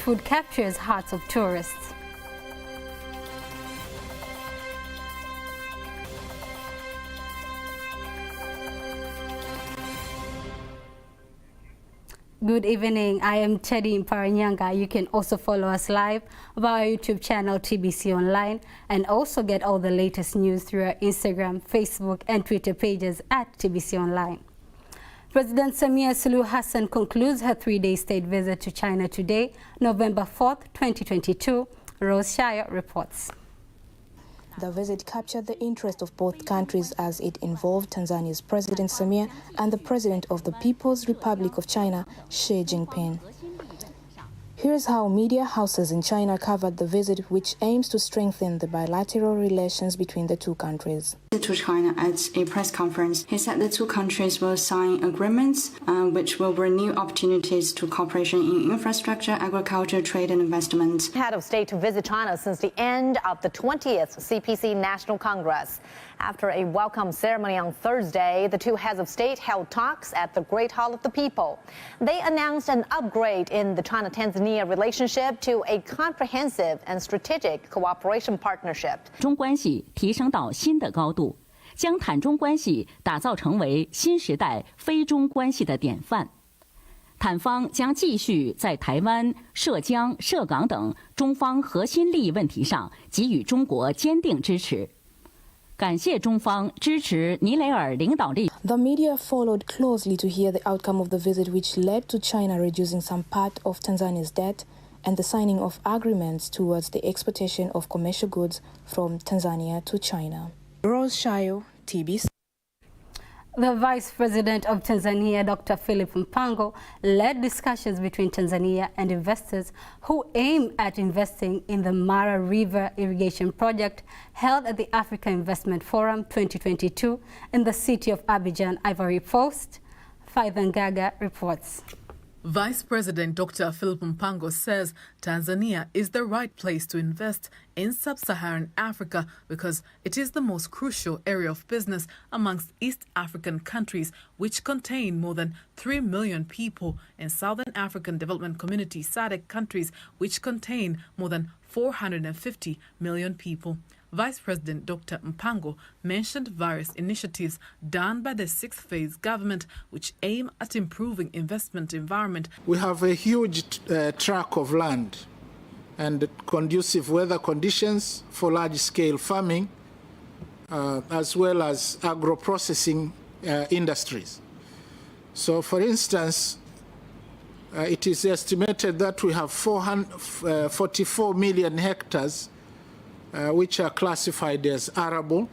food captures hearts of tourists. Good evening, I am Teddy Mparanyanga. You can also follow us live via our YouTube channel TBC Online and also get all the latest news through our Instagram, Facebook and Twitter pages at TBC Online. President Samia Suluhu Hassan concludes her 3-day state visit to China today, November 4th, 2022. Rose Shire reports. The visit captured the interest of both countries as it involved Tanzania's President Samia and the President of the People's Republic of China, Xi Jinping. Here's how media houses in China covered the visit, which aims to strengthen the bilateral relations between the two countries. To China at a press conference, he said the two countries will sign agreements which will bring new opportunities to cooperation in infrastructure, agriculture, trade and investment. Head of state to visit China since the end of the 20th CPC National Congress. After a welcome ceremony on Thursday, the two heads of state held talks at the Great Hall of the People. They announced an upgrade in the China-Tanzania relationship to a comprehensive and strategic cooperation partnership. 中关系提升到新的高度，将坦中关系打造成为新时代非中关系的典范。坦方将继续在台湾、涉疆、涉港等中方核心利益问题上给予中国坚定支持。感谢中方支持尼雷尔领导力。 The media followed closely to hear the outcome of the visit, which led to China reducing some part of Tanzania's debt and the signing of agreements towards the exportation of commercial goods from Tanzania to China. Rose Shayo, TBC. The Vice President of Tanzania, Dr. Philip Mpango, led discussions between Tanzania and investors who aim at investing in the Mara River irrigation project held at the Africa Investment Forum 2022 in the city of Abidjan, Ivory Coast. Faithan Gaga reports. Vice President Dr. Philip Mpango says Tanzania is the right place to invest in sub-Saharan Africa because it is the most crucial area of business amongst East African countries, which contain more than 3 million people, and Southern African Development Community SADC countries, which contain more than 450 million people. Vice President Dr. Mpango mentioned various initiatives done by the sixth phase government which aim at improving investment environment. We have a huge tract of land and conducive weather conditions for large-scale farming as well as agro-processing industries. So, for instance, it is estimated that we have 44 million hectares which are classified as arable,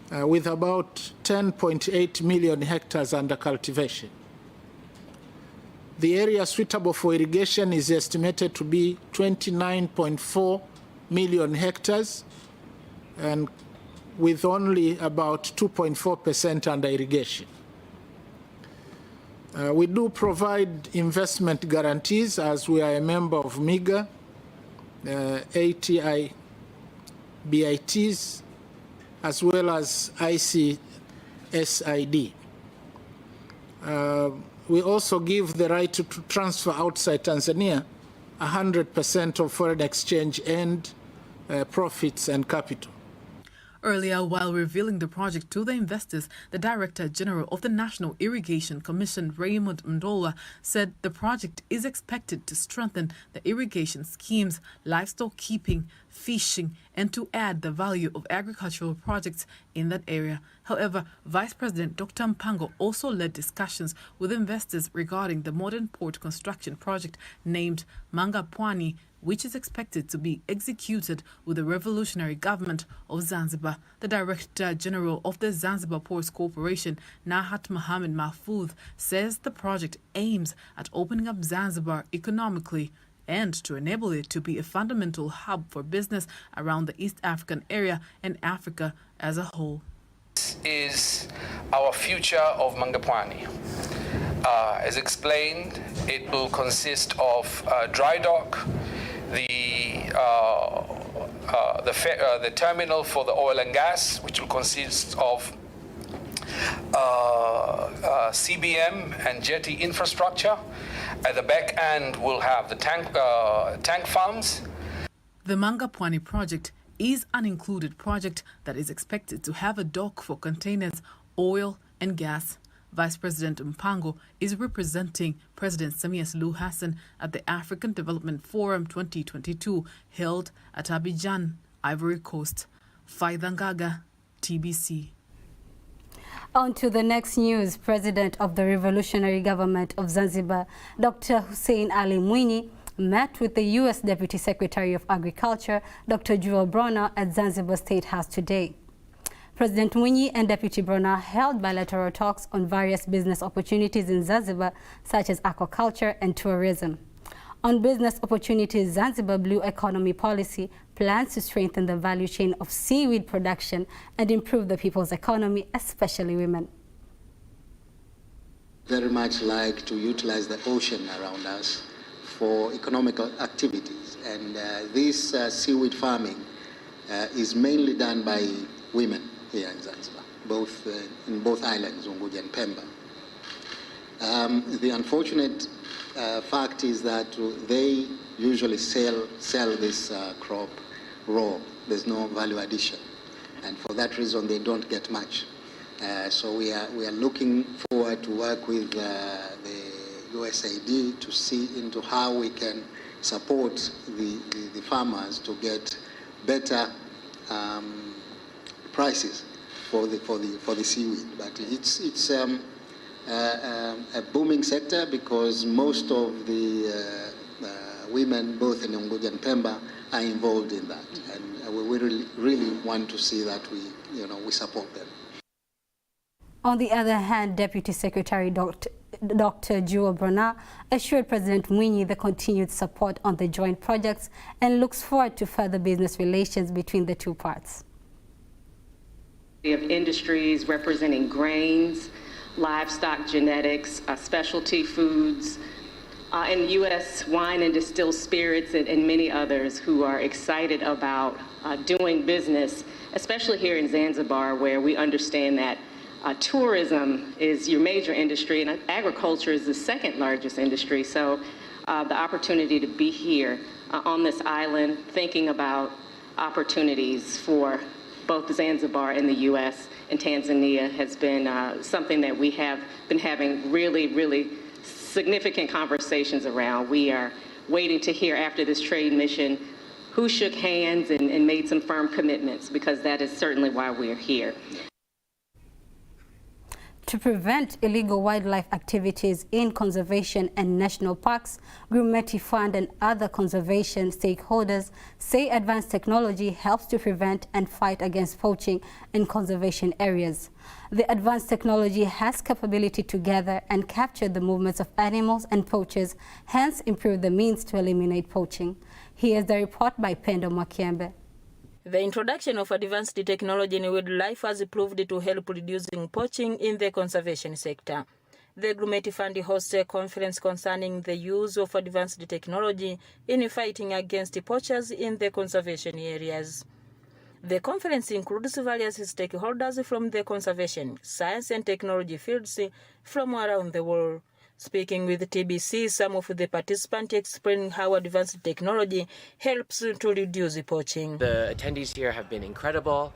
with about 10.8 million hectares under cultivation. The area suitable for irrigation is estimated to be 29.4 million hectares, and with only about 2.4% under irrigation. We do provide investment guarantees as we are a member of MIGA, ATI, BITs, as well as ICSID. We also give the right to transfer outside Tanzania 100% of foreign exchange and profits and capital. Earlier, while revealing the project to the investors, the Director General of the National Irrigation Commission, Raymond Mndola, said the project is expected to strengthen the irrigation schemes, livestock keeping, fishing, and to add the value of agricultural projects in that area. However, Vice President Dr. Mpango also led discussions with investors regarding the modern port construction project named Mangapwani, which is expected to be executed with the revolutionary government of Zanzibar. The Director General of the Zanzibar Ports Corporation, Nahat Mohamed Mahfoudh, says the project aims at opening up Zanzibar economically and to enable it to be a fundamental hub for business around the East African area and Africa as a whole. This is our future of Mangapwani. As explained, it will consist of dry dock, the terminal for the oil and gas, which will consist of CBM and jetty infrastructure, At the back end, we'll have the tank farms. The Mangapwani project is an included project that is expected to have a dock for containers, oil and gas. Vice President Mpango is representing President Samia Suluhu Hassan at the African Development Forum 2022 held at Abidjan, Ivory Coast. Faida Ngaga, TBC. On to the next news. President of the Revolutionary Government of Zanzibar, Dr. Hussein Ali Mwinyi, met with the U.S. Deputy Secretary of Agriculture, Dr. Jewel Bronner, at Zanzibar State House today. President Mwinyi and Deputy Bronner held bilateral talks on various business opportunities in Zanzibar, such as aquaculture and tourism. On business opportunities, Zanzibar Blue Economy Policy plans to strengthen the value chain of seaweed production and improve the people's economy, especially women. Very much like to utilize the ocean around us for economic activities. And this seaweed farming is mainly done by women here in Zanzibar, in both islands, Unguja and Pemba. The unfortunate fact is that they usually sell this crop raw. There's no value addition, and for that reason they don't get much. So we are looking forward to work with the USAID to see into how we can support the farmers to get better prices for the seaweed. But it's a booming sector because most of the women, both in Unguja and Pemba, are involved in that, and we really want to see that we support them. On the other hand, Deputy Secretary Dr. Jewel Bronner assured President Mwinyi the continued support on the joint projects and looks forward to further business relations between the two parts. Of industries representing grains, livestock genetics, specialty foods, and U.S. wine and distilled spirits, and many others who are excited about doing business, especially here in Zanzibar, where we understand that tourism is your major industry and agriculture is the second largest industry. So the opportunity to be here on this island, thinking about opportunities for both Zanzibar and the U.S. and Tanzania has been something that we have been having really significant conversations around. We are waiting to hear after this trade mission who shook hands and made some firm commitments, because that is certainly why we are here. To prevent illegal wildlife activities in conservation and national parks, Grumeti Fund and other conservation stakeholders say advanced technology helps to prevent and fight against poaching in conservation areas. The advanced technology has capability to gather and capture the movements of animals and poachers, hence improve the means to eliminate poaching. Here's the report by Pendo Mwakiembe. The introduction of advanced technology in wildlife has proved to help reducing poaching in the conservation sector. The Grumeti Fund hosts a conference concerning the use of advanced technology in fighting against poachers in the conservation areas. The conference includes various stakeholders from the conservation, science and technology fields from around the world. Speaking with TBC, some of the participants explain how advanced technology helps to reduce poaching. The attendees here have been incredible.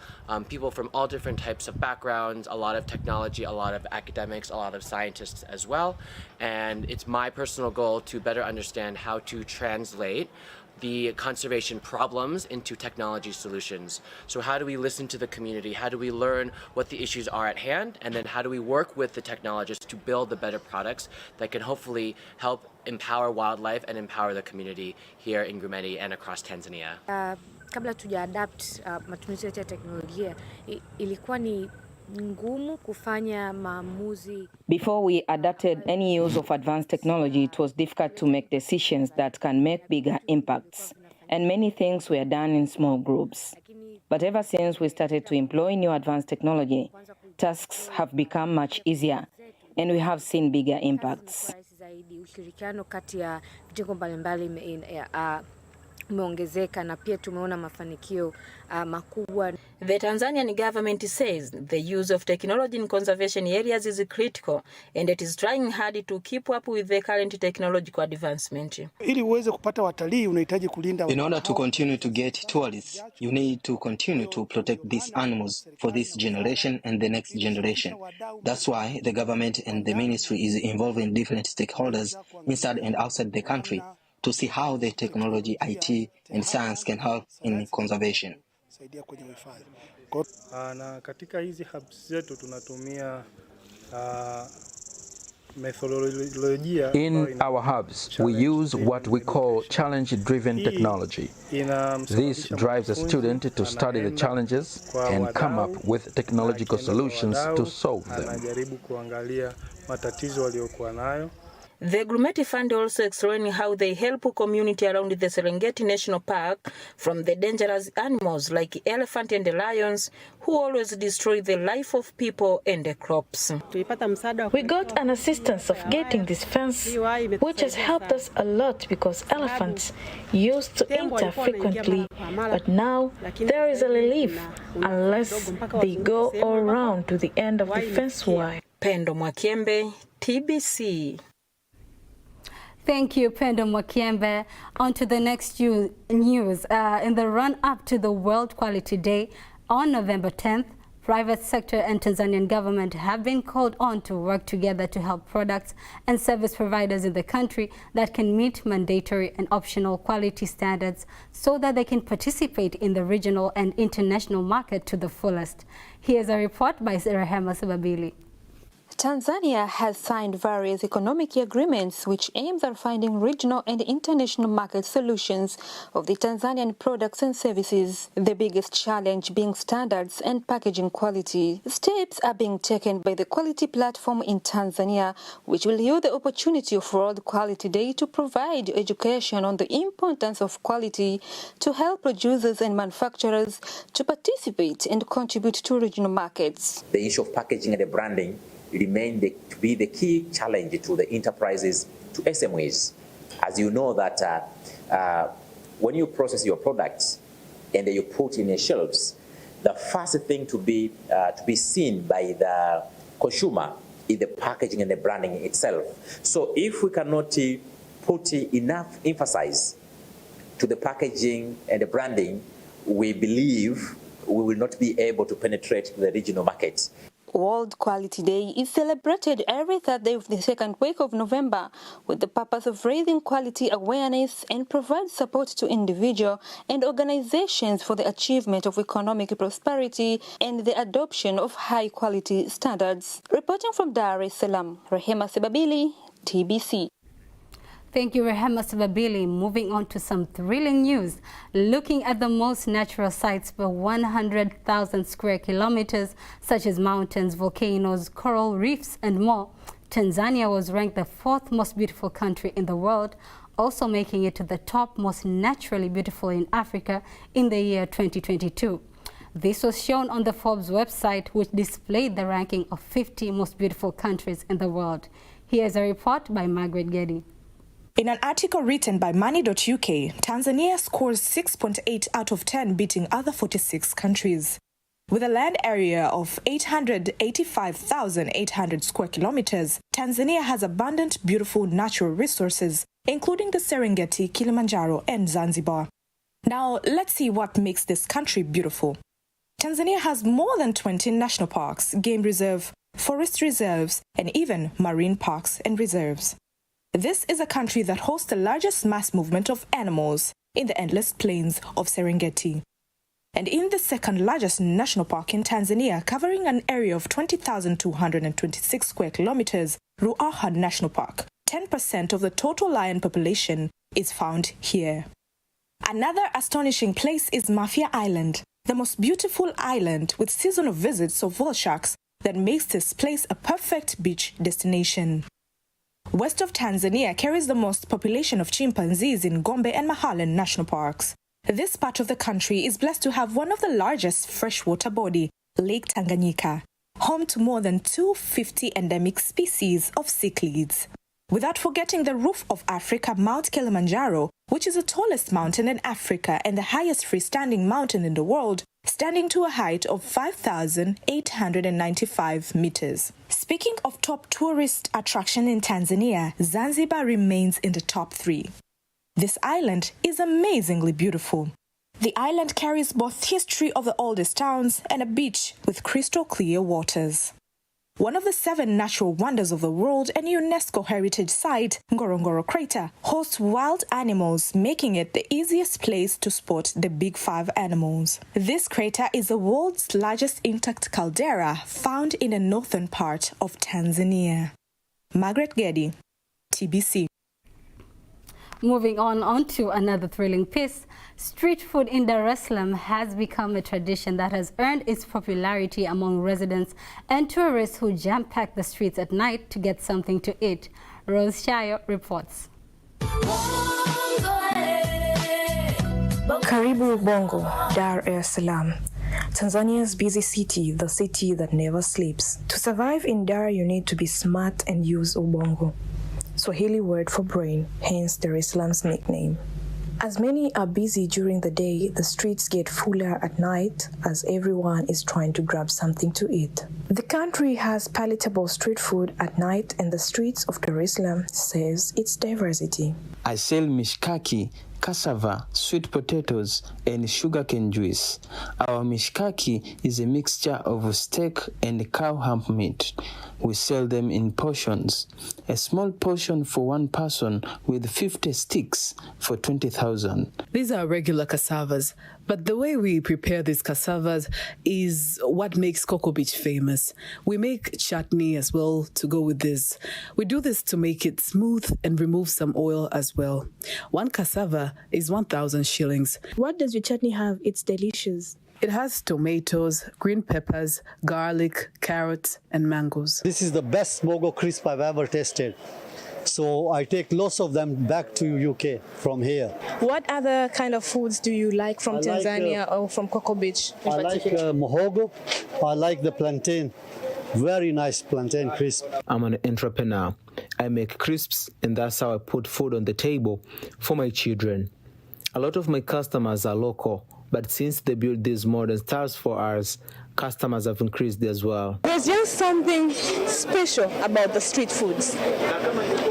People from all different types of backgrounds, a lot of technology, a lot of academics, a lot of scientists as well. And it's my personal goal to better understand how to translate the conservation problems into technology solutions. So how do we listen to the community? How do we learn what the issues are at hand? And then how do we work with the technologists to build the better products that can hopefully help empower wildlife and empower the community here in Grumeti and across Tanzania? Kabla tuja adapt matumizi ya teknolojia, ilikuwa ni ngumu kufanya maamuzi. Before we adapted any use of advanced technology, it was difficult to make decisions that can make bigger impacts. And many things were done in small groups. But ever since we started to employ new advanced technology, tasks have become much easier, and we have seen bigger impacts. umeongezeka na pia tumeona mafanikio makubwa. The Tanzanian government says the use of technology in conservation areas is critical and it is trying hard to keep up with the current technological advancement. Ili uweze kupata watalii unahitaji kulinda. In order to continue to get tourists, you need to continue to protect these animals for this generation and the next generation. That's why the government and the ministry is involving different stakeholders inside and outside the country to see how the technology, IT, and science can help in conservation. Na katika hizi hubs zetu tunatumia In our hubs, we use what we call challenge-driven technology. This drives a student to study the challenges and come up with technological solutions to solve them. The Grumeti Fund also explaining how they help community around the Serengeti National Park from the dangerous animals like elephant and the lions who always destroy the life of people and the crops. We got an assistance of getting this fence, which has helped us a lot because elephants used to enter frequently, but now there is a relief unless they go all around to the end of the fence wire. Pendo Mwakiembe, TBC. Thank you, Pendo Mwakiembe. On to the next news. In the run-up to the World Quality Day on November 10th, private sector and Tanzanian government have been called on to work together to help products and service providers in the country that can meet mandatory and optional quality standards so that they can participate in the regional and international market to the fullest. Here's a report by Rehema Sababili. Tanzania has signed various economic agreements which aims at finding regional and international market solutions of the Tanzanian products and services, the biggest challenge being standards and packaging quality. Steps are being taken by the Quality Platform in Tanzania, which will use the opportunity of World Quality Day to provide education on the importance of quality to help producers and manufacturers to participate and contribute to regional markets. The issue of packaging and the branding remain to be the key challenge to the enterprises, to SMEs. As you know that when you process your products and you put in the shelves, the first thing to be seen by the consumer is the packaging and the branding itself. So if we cannot put enough emphasis to the packaging and the branding, we believe we will not be able to penetrate the regional market. World Quality Day is celebrated every Thursday of the second week of November with the purpose of raising quality awareness and provide support to individuals and organizations for the achievement of economic prosperity and the adoption of high-quality standards. Reporting from Dar es Salaam, Rehema Sebabili, TBC. Thank you, Rehema Sababili. Moving on to some thrilling news. Looking at the most natural sites per 100,000 square kilometers, such as mountains, volcanoes, coral reefs, and more, Tanzania was ranked the 4th most beautiful country in the world, also making it to the top most naturally beautiful in Africa in the year 2022. This was shown on the Forbes website, which displayed the ranking of 50 most beautiful countries in the world. Here's a report by Margaret Getty. In an article written by Money.uk, Tanzania scores 6.8 out of 10, beating other 46 countries. With a land area of 885,800 square kilometers, Tanzania has abundant, beautiful natural resources, including the Serengeti, Kilimanjaro, and Zanzibar. Now, let's see what makes this country beautiful. Tanzania has more than 20 national parks, game reserves, forest reserves, and even marine parks and reserves. This is a country that hosts the largest mass movement of animals in the endless plains of Serengeti. And in the second largest national park in Tanzania, covering an area of 20,226 square kilometers, Ruaha National Park, 10% of the total lion population is found here. Another astonishing place is Mafia Island, the most beautiful island with seasonal visits of whale sharks that makes this place a perfect beach destination. West of Tanzania carries the most population of chimpanzees in Gombe and Mahale National Parks. This part of the country is blessed to have one of the largest freshwater body, Lake Tanganyika, home to more than 250 endemic species of cichlids. Without forgetting the roof of Africa, Mount Kilimanjaro, which is the tallest mountain in Africa and the highest freestanding mountain in the world, standing to a height of 5,895 meters. Speaking of top tourist attraction in Tanzania, Zanzibar remains in the top 3. This island is amazingly beautiful. The island carries both history of the oldest towns and a beach with crystal clear waters. One of the 7 natural wonders of the world and UNESCO heritage site, Ngorongoro Crater, hosts wild animals, making it the easiest place to spot the big 5 animals. This crater is the world's largest intact caldera found in the northern part of Tanzania. Margaret Geddy, TBC. Moving on to another thrilling piece, street food in Dar es Salaam has become a tradition that has earned its popularity among residents and tourists who jam-pack the streets at night to get something to eat. Rose Shayo reports. Karibu Bongo, Dar es Salaam. Tanzania's busy city, the city that never sleeps. To survive in Dar, you need to be smart and use Ubongo, Swahili word for brain, hence Dar es Salaam's nickname. As many are busy during the day, the streets get fuller at night as everyone is trying to grab something to eat. The country has palatable street food at night, and the streets of Dar es Salaam says its diversity. I sell mishkaki, cassava, sweet potatoes, and sugarcane juice. Our mishkaki is a mixture of steak and cow hump meat. We sell them in portions. A small portion for one person with 50 sticks for 20,000. These are regular cassavas, but the way we prepare these cassavas is what makes Cocoa Beach famous. We make chutney as well to go with this. We do this to make it smooth and remove some oil as well. One cassava is 1,000 shillings. What does your chutney have? It's delicious. It has tomatoes, green peppers, garlic, carrots, and mangoes. This is the best Mogo crisp I've ever tasted. So I take lots of them back to UK from here. What other kind of foods do you like from Tanzania or from Cocoa Beach? I like muhogo. I like the plantain. Very nice plantain crisp. I'm an entrepreneur. I make crisps, and that's how I put food on the table for my children. A lot of my customers are local, but since they built these modern styles for us, customers have increased as well. There's just something special about the street foods.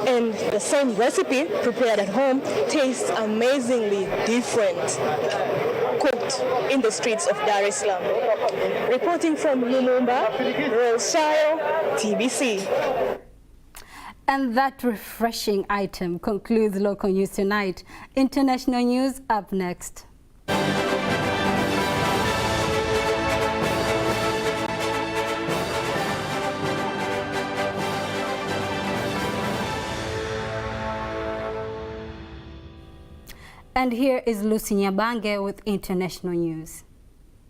And the same recipe prepared at home tastes amazingly different, cooked in the streets of Dar es Salaam. Reporting from Lumumba, Rose Shayo, TBC. And that refreshing item concludes local news tonight. International news up next. And here is Lucy Nyabange with international news.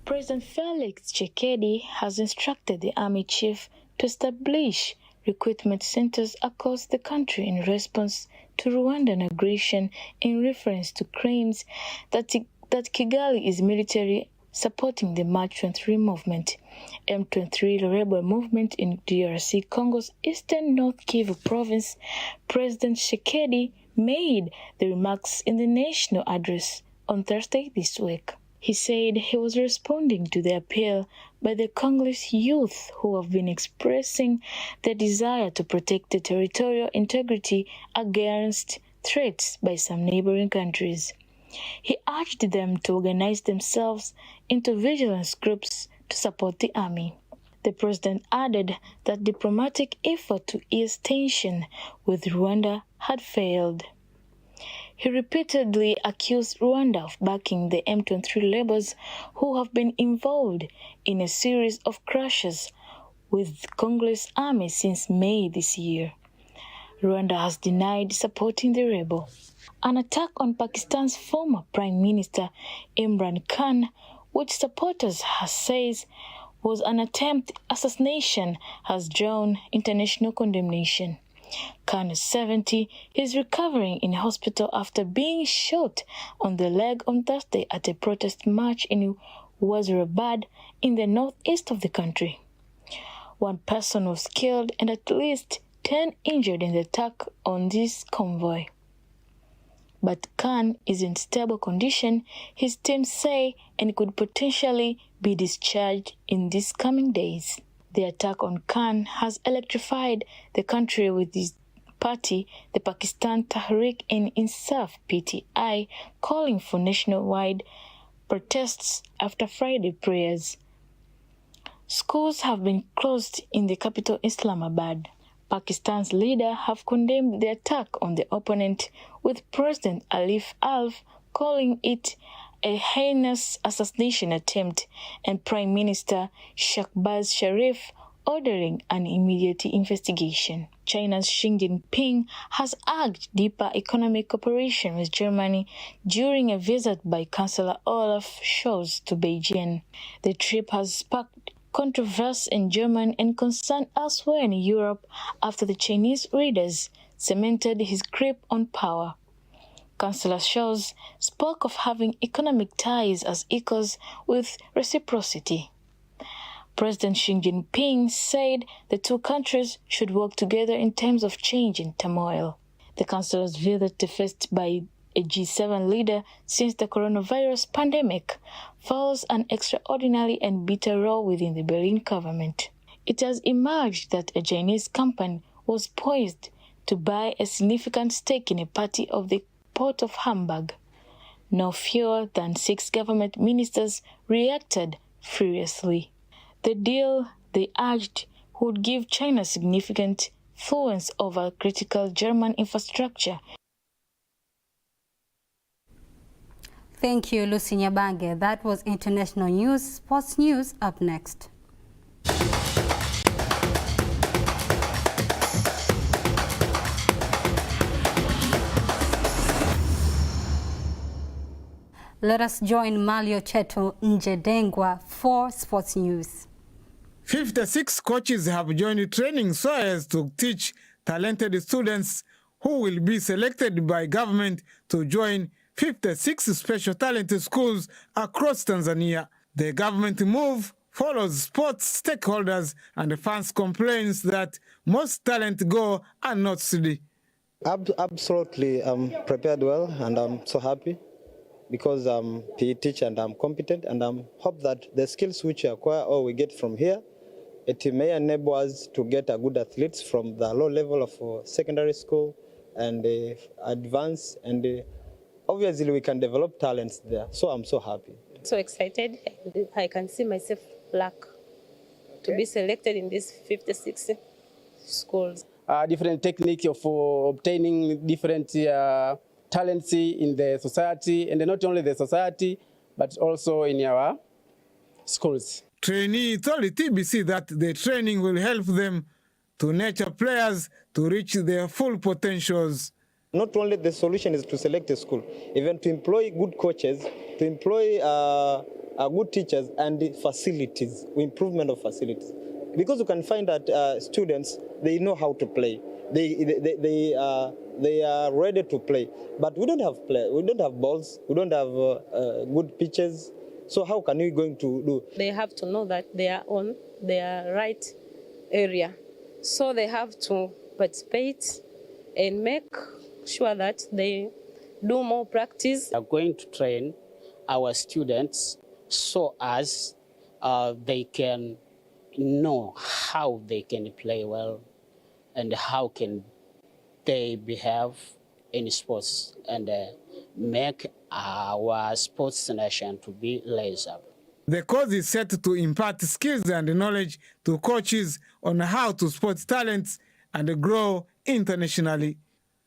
President Felix Tshisekedi has instructed the army chief to establish recruitment centers across the country in response to Rwandan aggression, in reference to claims that Kigali is military supporting the March 23 movement. M23, the rebel movement in DRC Congo's eastern North Kivu province. President Tshisekedi made the remarks in the national address on Thursday this week. He said he was responding to the appeal by the Congolese youth who have been expressing their desire to protect the territorial integrity against threats by some neighboring countries. He urged them to organize themselves into vigilance groups to support the army. The president added that diplomatic effort to ease tension with Rwanda had failed. He repeatedly accused Rwanda of backing the M23 rebels who have been involved in a series of crashes with Congolese army since May this year. Rwanda has denied supporting the rebel. An attack on Pakistan's former Prime Minister Imran Khan, which supporters says was an attempted assassination, has drawn international condemnation. Khan is 70. He's recovering in hospital after being shot on the leg on Thursday at a protest march in Wazirabad in the northeast of the country. One person was killed and at least 10 injured in the attack on this convoy. but Khan is in stable condition, his team say, and could potentially be discharged in these coming days. The attack on Khan has electrified the country, with his party, the Pakistan Tehreek-e-Insaf (PTI), calling for nationwide protests after Friday prayers. Schools have been closed in the capital Islamabad. Pakistan's leader have condemned the attack on the opponent, with President Arif Alvi calling it a heinous assassination attempt, and Prime Minister Shahbaz Sharif ordering an immediate investigation. China's Xi Jinping has urged deeper economic cooperation with Germany during a visit by Chancellor Olaf Scholz to Beijing. The trip has sparked controversy in Germany and concern elsewhere in Europe after the Chinese leaders cemented his grip on power. Chancellor Scholz spoke of having economic ties as equals with reciprocity. President Xi Jinping said the two countries should work together in times of change and turmoil. The Chancellor's visit, the first by a G7 leader since the coronavirus pandemic, follows an extraordinary and bitter row within the Berlin government. It has emerged that a Chinese company was poised to buy a significant stake in a party of the Port of Hamburg. No fewer than 6 government ministers reacted furiously. The deal, they urged, would give China significant influence over critical German infrastructure. Thank you, Lucy Nyabange. That was international news. Sports news up next. Let us join Malio Cheto Njedengwa for sports news. 56 coaches have joined training so as to teach talented students who will be selected by government to join 56 special talent schools across Tanzania. The government move follows sports stakeholders and fans' complaints that most talent go unnoticed. Absolutely, I'm prepared well and I'm so happy because I'm PE teacher and I'm competent, and I hope that the skills which we acquire or we get from here, it may enable us to get a good athletes from the low level of secondary school and advance, and obviously we can develop talents there. So I'm so happy. So excited. I can see myself luck to be selected in these 56 schools. Different technique of obtaining different talents in the society, and not only the society, but also in our schools. Trainee told TBC that the training will help them to nurture players to reach their full potentials. Not only the solution is to select a school, even to employ good coaches, to employ good teachers and facilities, improvement of facilities. Because you can find that students, they know how to play. They are ready to play, but we don't have we don't have balls, we don't have good pitches. So how can we going to do? They have to know that they are on their right area. So they have to participate and make sure that they do more practice. We are going to train our students so as they can know how they can play well and how can they behave in sports, and make our sports nation to be raised up. The course is set to impart skills and knowledge to coaches on how to spot talents and grow internationally.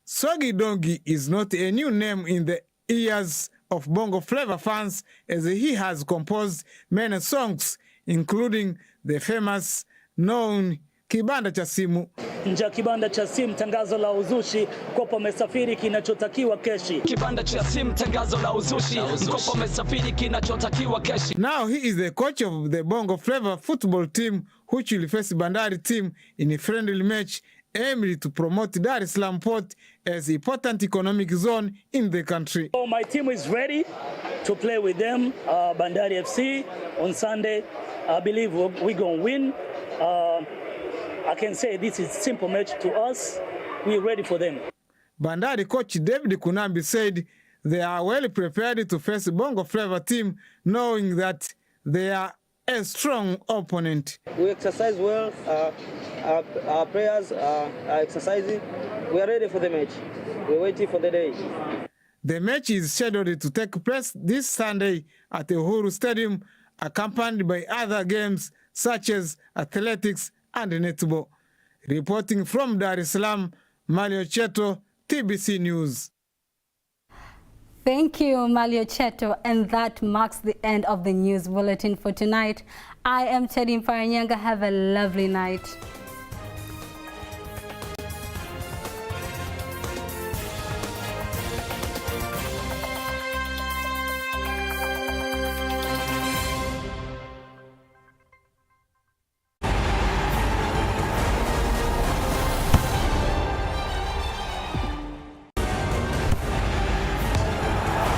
Swaggy Dongi is not a new name in the ears of Bongo Flava fans, as he has composed many songs, including the famous known Kibanda cha Simu. Nja kibanda cha simu, tangazo la uzushi, mkopo umesafiri kinachotakiwa keshi. Kibanda cha simu, tangazo la uzushi, mkopo umesafiri kinachotakiwa keshi. Now he is the coach of the Bongo Flava football team, which will face Bandari team in a friendly match aimed to promote Dar es Salaam Port as an important economic zone in the country. So my team is ready to play with them, Bandari FC, on Sunday. I believe we're going to win. I can say this is a simple match to us. We're ready for them. Bandari coach David Kunambi said they are well prepared to face Bongo Flava team, knowing that they are a strong opponent. We exercise well, our players are exercising. We are ready for the match. We're waiting for the day. The match is scheduled to take place this Sunday at the Uhuru Stadium, accompanied by other games such as athletics and netball. Reporting from Dar es Salaam, Malio Cheto, TBC News. Thank you, Malio Cheto, and that marks the end of the news bulletin for tonight. I am Teddy Paranyanga. Have a lovely night.